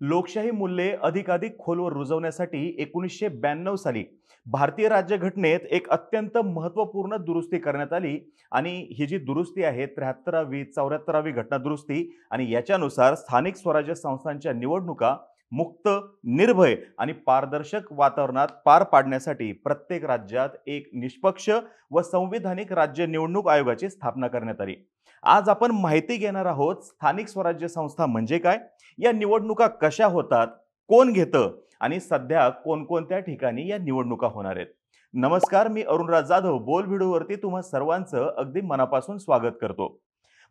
लोकशाही मूल्ये अधिकाधिक खोलवर रुजवण्यासाठी 1992 साली भारतीय राज्यघटनेत एक अत्यंत महत्त्वपूर्ण दुरुस्ती करण्यात आली आणि ही जी दुरुस्ती आहे 73वी 74वी घटना दुरुस्ती आणि याच्यानुसार स्थानिक स्वराज्य संस्थांच्या निवडणुका मुक्त, निर्भय आणि पारदर्शक वातावरणात पार पाडण्यासाठी प्रत्येक राज्यात एक निष्पक्ष व संविधानिक राज्य निवडणूक आयोगाची स्थापना करण्यात आली. आज आपण माहिती घेणार आहोत स्थानिक स्वराज्य संस्था म्हणजे काय, या निवडणुका कशा होतात, कोण घेतं आणि सध्या कोणकोणत्या ठिकाणी या निवडणुका होणार आहेत. नमस्कार, मी अरुणराज जाधव बोल व्हिडिओवरती तुम्हा सर्वांचं अगदी मनापासून स्वागत करतो.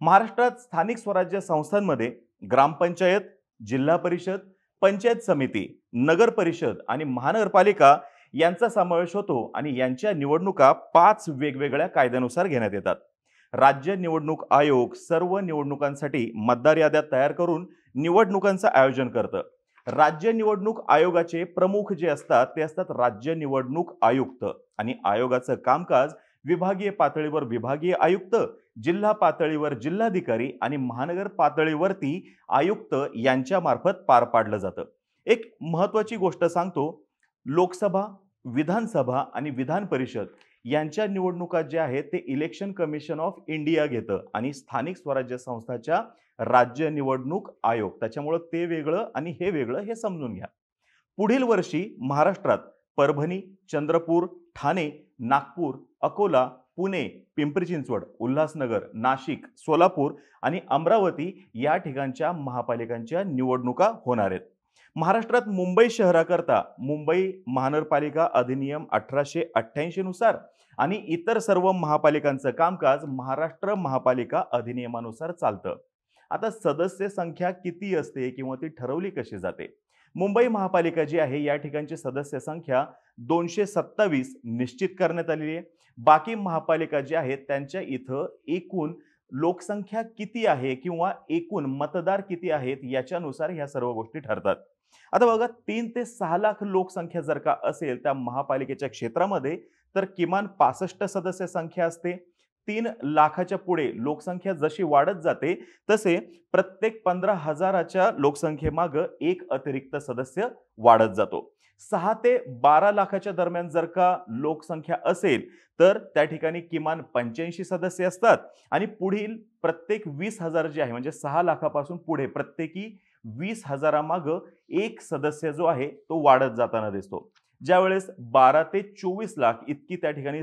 महाराष्ट्रात स्थानिक स्वराज्य संस्थांमध्ये ग्रामपंचायत, जिल्हा परिषद, पंचायत समिती, नगर परिषद आणि महानगरपालिका यांचा समावेश होतो आणि यांच्या निवडणुका 5 वेगवेगळ्या कायद्यानुसार घेण्यात येतात. राज्य निवडणूक आयोग सर्व निवडणुकांसाठी मतदार याद्या तयार करून निवडणुकांचं आयोजन करतं. राज्य निवडणूक आयोगाचे प्रमुख जे असतात ते असतात राज्य निवडणूक आयुक्त आणि आयोगाचं कामकाज विभागीय पातळीवर विभागीय आयुक्त, जिल्हा पातळीवर जिल्हाधिकारी आणि महानगर पातळीवरती आयुक्त यांच्या मार्फत पार पाडलं जातं. एक महत्त्वाची गोष्ट सांगतो, लोकसभा, विधानसभा आणि विधान परिषद यांच्या निवडणुका ज्या आहेत ते इलेक्शन कमिशन ऑफ इंडिया घेतं आणि स्थानिक स्वराज्य संस्थाच्या राज्य निवडणूक आयोग, त्याच्यामुळे ते वेगळं आणि हे वेगळं हे समजून घ्या. पुढील वर्षी महाराष्ट्रात परभणी, चंद्रपूर, ठाणे, नागपूर, अकोला, पुणे, पिंपरी चिंचवड, उल्हासनगर, नाशिक, सोलापूर आणि अमरावती या ठिकाणच्या महापालिकांच्या निवडणुका होणार आहेत. महाराष्ट्रात मुंबई शहराकरता मुंबई महानगरपालिका अधिनियम 1888 नुसार आणि इतर सर्व महापालिकांचं कामकाज महाराष्ट्र महापालिका अधिनियमानुसार चालतं. आता सदस्य संख्या किती असते किंवा ती ठरवली कशी जाते? मुंबई महापालिका जी आहे या ठिकाणची सदस्य संख्या 227 निश्चित करण्यात आलेली आहे. बाकी महापालिका ज्या आहेत त्यांच्या इथं एकूण लोकसंख्या किती आहे किंवा एकूण मतदार किती आहेत याच्यानुसार ह्या सर्व गोष्टी ठरतात. आता बघा, 3 ते 6 लाख लोकसंख्या जर का असेल त्या महापालिकेच्या क्षेत्रामध्ये तर किमान 65 सदस्य संख्या असते. 3 लाखाच्या पुढे लोकसंख्या जशी वाढत जाते तसे प्रत्येक 15,000च्या लोकसंख्येमागं एक अतिरिक्त सदस्य वाढत जातो. 6 ते 12 लाखाच्या दरम्यान जर का लोकसंख्या असेल तर त्या ठिकाणी किमान 85 सदस्य असतात आणि पुढील प्रत्येक 20,000 जे आहे म्हणजे 6 लाखापासून पुढे प्रत्येकी 20,000 मागं एक सदस्य जो आहे तो वाढत जाताना दिसतो. ज्यावेळेस 12 ते 24 लाख इतकी त्या ठिकाणी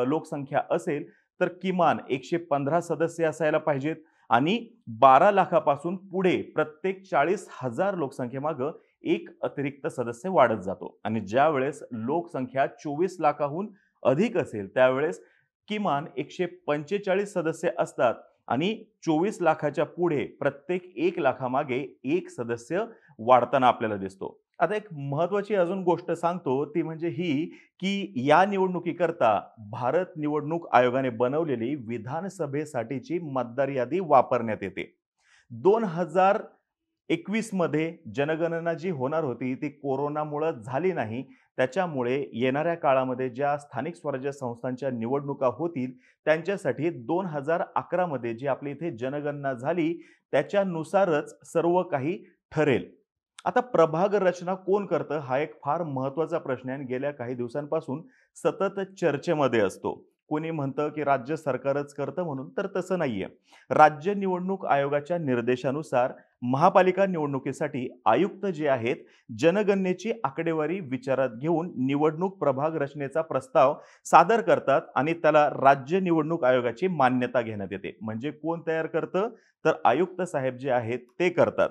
लोकसंख्या असेल तर किमान 115 सदस्य असायला पाहिजेत आणि 12 लाखापासून पुढे प्रत्येक 40,000 लोकसंख्येमागं एक अतिरिक्त सदस्य वाढत जातो आणि ज्यावेळेस लोकसंख्या 24 लाखाहून अधिक असेल त्यावेळेस किमान 145 सदस्य असतात आणि 24 लाखाच्या पुढे प्रत्येक 1 लाखामागे एक सदस्य वाढताना आपल्याला दिसतो. आता एक महत्त्वाची अजून गोष्ट सांगतो ती म्हणजे ही, की या निवडणुकीकरता भारत निवडणूक आयोगाने बनवलेली विधानसभेसाठीची मतदार यादी वापरण्यात येते. 2021 मध्ये जनगणना जी होणार होती ती कोरोनामुळे झाली नाही. त्याच्यामुळे येणाऱ्या काळामध्ये ज्या स्थानिक स्वराज्य संस्थांच्या निवडणुका होतील त्यांच्यासाठी 2011 मध्ये जी आपली इथे जनगणना झाली त्याच्यानुसारच सर्व काही ठरेल. आता प्रभाग रचना कोण करतं हा एक फार महत्त्वाचा प्रश्न आहे आणि गेल्या काही दिवसांपासून सतत चर्चेमध्ये असतो. कोणी म्हणतं की राज्य सरकारच करतं म्हणून, तर तसं नाहीये. राज्य निवडणूक आयोगाच्या निर्देशानुसार महापालिका निवडणुकीसाठी आयुक्त जे आहेत जनगणनेची आकडेवारी विचारात घेऊन निवडणूक प्रभाग रचनेचा प्रस्ताव सादर करतात आणि त्याला राज्य निवडणूक आयोगाची मान्यता घेण्यात येते. म्हणजे कोण तयार करतं तर आयुक्त साहेब जे आहेत ते करतात.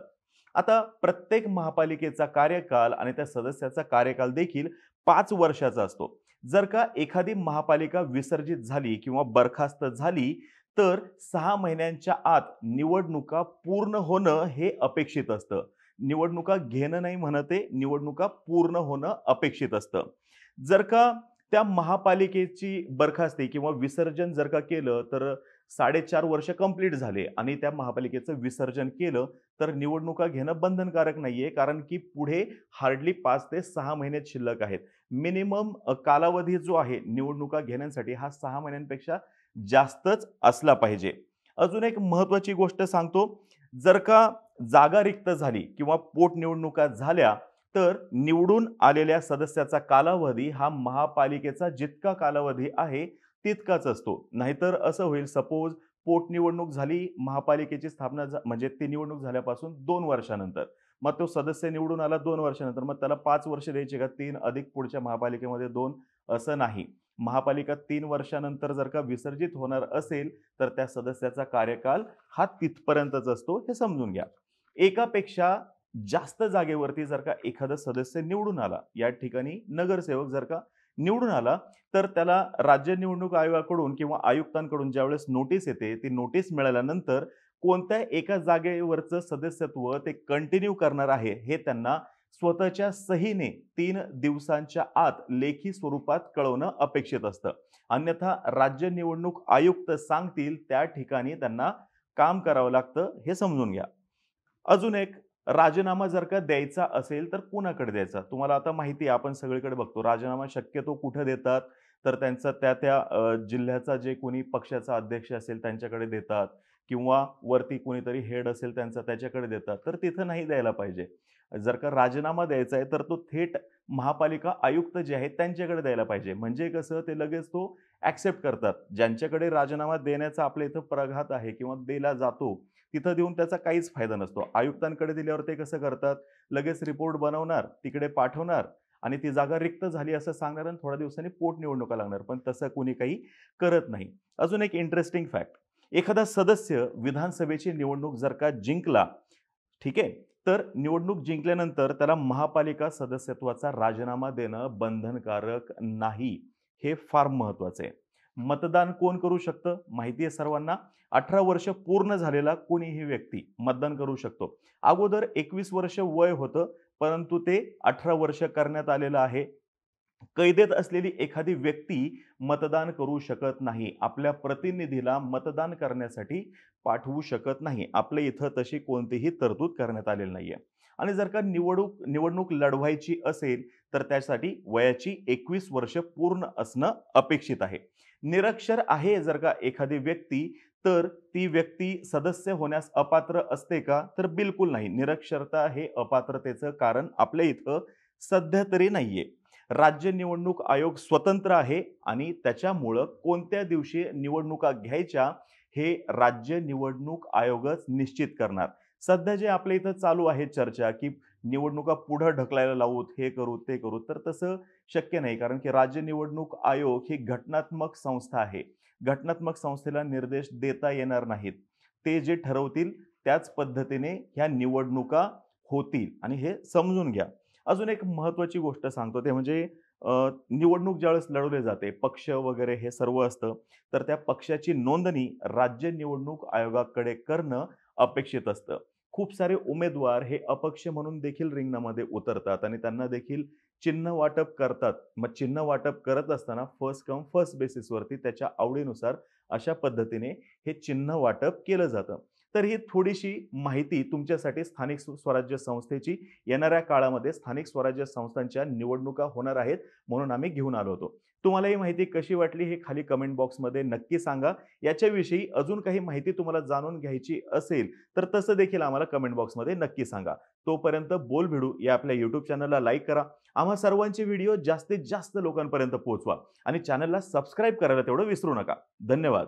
आता प्रत्येक महापालिकेचा कार्यकाल आणि त्या सदस्याचा कार्यकाल देखील 5 वर्षाचा असतो. जर का एखादी महापालिका विसर्जित झाली किंवा बरखास्त झाली तर 6 महिन्यांच्या आत निवडणुका पूर्ण होणं हे अपेक्षित असतं. निवडणुका घेणं नाही म्हणते, निवडणुका पूर्ण होणं अपेक्षित असतं. जर का त्या महापालिकेची बरखास्ती किंवा विसर्जन जर का केलं तर 4.5 वर्ष कंप्लीट झाले आणि त्या महापालिकेचं विसर्जन केलं तर निवडणुका घेणं बंधनकारक नाहीये, कारण की पुढे हार्डली 5 ते 6 महिने शिल्लक आहेत. मिनिमम कालावधी जो आहे निवडणुका घेण्यासाठी हा 6 महिन्यांपेक्षा जास्तच असला पाहिजे. अजून एक महत्त्वाची गोष्ट सांगतो, जर का जागा रिक्त झाली किंवा पोटनिवडणुका झाल्या, तर निवडून आलेल्या सदस्याचा कालावधी हा महापालिकेचा जितका कालावधी आहे, तितकाच असतो. नाहीतर असं होईल सपोज पोटनिवडणूक झाली, महापालिकेची स्थापना म्हणजे ती निवडणूक झाल्यापासून 2 वर्षानंतर. मग तो सदस्य निवडून आला 2 वर्षानंतर. मग त्याला 5 वर्ष द्यायची का 3 अधिक पुढच्या महापालिकेमध्ये 2 असं नाही. महापालिका 3 वर्षानंतर जर का विसर्जित होणार असेल, तर त्या सदस्याचा कार्यकाल हा तिथपर्यंतच असतो, हे समजून घ्या. एकापेक्षा जास्त जागेवरती जर का एखादा सदस्य निवडून आला, या ठिकाणी नगरसेवक जर का निवडून आला, तर त्याला राज्य निवडणूक आयोगाकडून किंवा आयुक्तांकडून ज्यावेळेस नोटीस येते, ती नोटीस मिळाल्यानंतर कोणत्या एका जागेवरचं सदस्यत्व ते कंटिन्यू करणार आहे, हे त्यांना स्वतःच्या सहीने 3 दिवसांच्या आत लेखी स्वरूपात कळवणं अपेक्षित असतं. अन्यथा राज्य निवडणूक आयुक्त सांगतील त्या ठिकाणी त्यांना काम करावं लागतं, हे समजून घ्या. अजून एक, राजीनामा जर का द्यायचा असेल तर कुणाकडे द्यायचा? तुम्हाला आता माहिती आहे, आपण सगळीकडे बघतो. राजीनामा शक्यतो कुठे देतात? तर त्यांचा त्या जिल्ह्याचा जे कोणी पक्षाचा अध्यक्ष असेल त्यांच्याकडे देतात किंवा वरती कोणीतरी हेड असेल त्यांचा त्याच्याकडे देतात. तर तिथं नाही द्यायला पाहिजे. जर का राजीनामा द्यायचा आहे तर तो थेट महापालिका आयुक्त जे आहेत त्यांच्याकडे द्यायला पाहिजे. म्हणजे कसं ते लगेच तो ॲक्सेप्ट करतात. ज्यांच्याकडे राजीनामा देण्याचा आपल्या इथं प्रघात आहे किंवा दिला जातो, तिथं देऊन त्याचा काहीच फायदा नसतो. आयुक्तांकडे दिल्यावर ते कसं करतात, लगेच रिपोर्ट बनवणार, तिकडे पाठवणार आणि ती जागा रिक्त झाली असं सांगणार आणि थोड्या दिवसांनी पोटनिवडणुका लागणार. पण तसं कोणी काही करत नाही. अजून एक इंटरेस्टिंग फॅक्ट, एखादा सदस्य विधानसभेची निवडणूक जर का जिंकला, ठीक आहे, तर निवडणूक जिंकल्यानंतर त्याला महापालिका सदस्यत्वाचा राजीनामा देणं बंधनकारक नाही. हे फार महत्वाचं आहे. मतदान कोण करू शकतं? माहिती आहे सर्वांना. 18 वर्ष पूर्ण झालेला कोणीही व्यक्ती मतदान करू शकतो. अगोदर 21 वर्ष वय होतं, परंतु ते 18 वर्ष करण्यात आलेलं आहे. कैदेत असलेली एखादी व्यक्ती मतदान करू शकत नाही. आपल्या प्रतिनिधीला मतदान करण्यासाठी पाठवू शकत नाही. आपल्या इथं तशी कोणतीही तरतूद करण्यात आलेली नाहीये. आणि जर का निवडणूक लढवायची असेल, तर त्यासाठी वयाची 21 वर्ष पूर्ण असणं अपेक्षित आहे. निरक्षर आहे जर का एखादी व्यक्ती, तर ती व्यक्ती सदस्य होण्यास अपात्र असते का? तर बिलकुल नाही. निरक्षरता हे अपात्रतेचं कारण आपल्या इथं सध्या तरी नाहीये. राज्य निवडणूक आयोग स्वतंत्र आहे आणि त्याच्यामुळं कोणत्या दिवशी निवडणुका घ्यायच्या हे राज्य निवडणूक आयोगच निश्चित करणार. सध्या जे आपल्या इथं चालू आहे चर्चा, की निवडणुका पुढे ढकलायला लावूत, हे करू, ते करू, तर तसं शक्य नाही. कारण की राज्य निवडणूक आयोग ही घटनात्मक संस्था आहे. घटनात्मक संस्थेला निर्देश देता येणार नाहीत. ते जे ठरवतील त्याच पद्धतीने ह्या निवडणुका होतील आणि हे समजून घ्या. अजून एक महत्त्वाची गोष्ट सांगतो ते म्हणजे निवडणूक ज्यावेळेस लढवली जाते, पक्ष वगैरे हे सर्व असतं, तर त्या पक्षाची नोंदणी राज्य निवडणूक आयोगाकडे करणं अपेक्षित असतं. खूप सारे उमेदवार हे अपक्ष म्हणून देखील रिंगणामध्ये उतरतात आणि त्यांना देखील चिन्ह वाटप करतात. मग चिन्ह वाटप करत असताना फर्स्ट कम फर्स्ट बेसिसवरती त्याच्या आवडीनुसार अशा पद्धतीने हे चिन्ह वाटप केलं जातं. तर ही थोडीशी माहिती तुमच्यासाठी स्थानिक स्वराज्य संस्थेची येणाऱ्या काळामध्ये स्थानिक स्वराज्य संस्थांच्या निवडणुका होणार आहेत म्हणून आम्ही घेऊन आलो होतो. तुम्हाला ही माहिती कशी वाटली हे खाली कमेंट बॉक्समध्ये नक्की सांगा. याच्याविषयी अजून काही माहिती तुम्हाला जाणून घ्यायची असेल तर तसं देखील आम्हाला कमेंट बॉक्समध्ये नक्की सांगा. तोपर्यंत बोल भिडू या आपल्या YouTube चॅनलला लाईक करा. आम्हा सर्वांचे व्हिडिओ जास्तीत जास्त लोकांपर्यंत पोहोचवा आणि चॅनलला सबस्क्राईब करायला तेवढं विसरू नका. धन्यवाद.